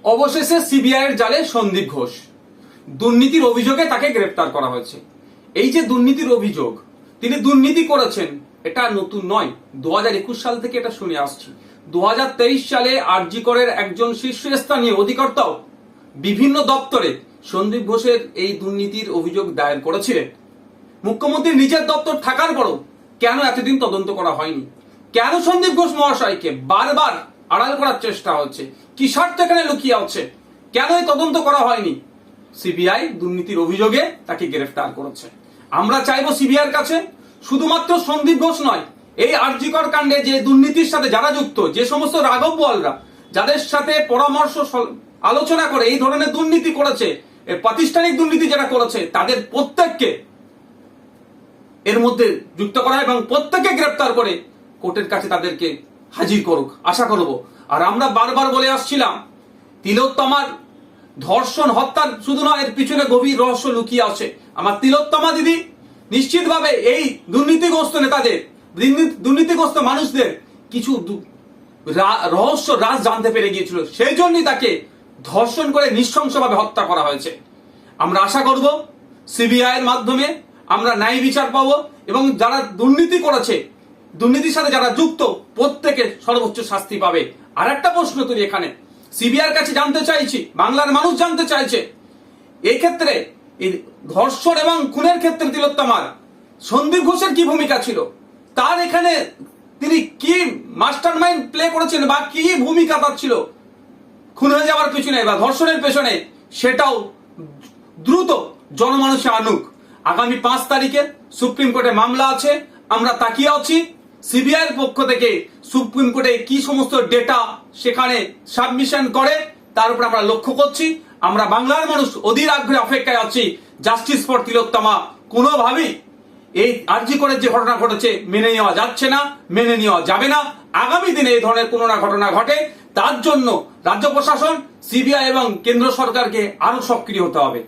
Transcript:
অবশেষে সিবিআই এর জালে সন্দীপ ঘোষ দুর্নীতির অভিযোগে তাকে গ্রেফতার করা হয়েছে। এই যে দুর্নীতির অভিযোগ, তিনি দুর্নীতি করেছেন, এটা নতুন নয়। 2021 সাল থেকে এটা শুনে আসছি। 2023 সালে আরজি করের একজন শীর্ষস্থানীয় অধিকর্তাও বিভিন্ন দপ্তরে সন্দীপ ঘোষের এই দুর্নীতির অভিযোগ দায়ের করেছিলেন। মুখ্যমন্ত্রীর নিজের দপ্তর থাকার পরও কেন এতদিন তদন্ত করা হয়নি? কেন সন্দীপ ঘোষ মহাশয়কে বারবার আড়াল করার চেষ্টা হচ্ছে? কি স্বার্থ এখানে লুকিয়ে আছে? কেন এই তদন্ত করা হয়নি? সিবিআই দুর্নীতির অভিযোগে তাকে গ্রেফতার করেছে। আমরা চাইবো সিবিআই এর কাছে শুধুমাত্র সন্দীপ ঘোষ নয়, এই আরজি কর কাণ্ডে যে দুর্নীতির সাথে যারা যুক্ত, যে সমস্ত রাঘব বোয়ালরা যাদের সাথে পরামর্শ আলোচনা করে এই ধরনের দুর্নীতি করেছে, প্রাতিষ্ঠানিক দুর্নীতি যারা করেছে, তাদের প্রত্যেককে এর মধ্যে যুক্ত করা এবং প্রত্যেককে গ্রেফতার করে কোর্টের কাছে তাদেরকে হাজির করুক, আশা করব। আর আমরা বারবার বলে আসছিলাম, তিলোত্তমার ধর্ষণ হত্যার শুধু নয়, এর পিছনে গভীর রহস্য লুকিয়ে আছে। আমার তিলোত্তমা দিদি নিশ্চিতভাবে এই দুর্নীতিগ্রস্ত নেতাদের, দুর্নীতিগ্রস্ত মানুষদের কিছু রহস্য রাজ জানতে পেরে গিয়েছিল, সেই জন্যই তাকে ধর্ষণ করে নৃশংসভাবে হত্যা করা হয়েছে। আমরা আশা করব সিবিআই এর মাধ্যমে আমরা ন্যায় বিচার পাবো এবং যারা দুর্নীতি করেছে, দুর্নীতির সাথে যারা যুক্ত, প্রত্যেকে সর্বোচ্চ শাস্তি পাবে। আর একটা প্রশ্ন তুলি এখানে সিবিআই এর কাছে জানতে চাইছি, বাংলার মানুষ জানতে চাইছে, এই ক্ষেত্রে এই ধর্ষণ এবং খুনের ক্ষেত্রে তিলোত্তমার সন্দীপ ঘোষের কি ভূমিকা ছিল? তার এখানে তিনি কি মাস্টার মাইন্ড প্লে করেছেন বা কি ভূমিকা তার ছিল খুন হয়ে যাওয়ার পেছনে বা ধর্ষণের পেছনে? সেটাও দ্রুত জনমানুষে আনুক। আগামী 5 তারিখে সুপ্রিম কোর্টে মামলা আছে, আমরা তাকিয়ে আছি সিবিআই এর পক্ষ থেকে সুপ্রিম কোর্টে কি সমস্ত ডেটা সেখানে সাবমিশন করে, তার উপর আমরা লক্ষ্য করছি। আমরা বাংলার মানুষ অধীর আগ্রহে অপেক্ষায় আছি। জাস্টিস ফর তিলোত্তমা কোনোভাবেই এই আরজি করের যে ঘটনা ঘটেছে মেনে নেওয়া যাচ্ছে না, মেনে নেওয়া যাবে না। আগামী দিনে এই ধরনের কোনো না ঘটনা ঘটে, তার জন্য রাজ্য প্রশাসন, সিবিআই এবং কেন্দ্র সরকারকে আরো সক্রিয় হতে হবে।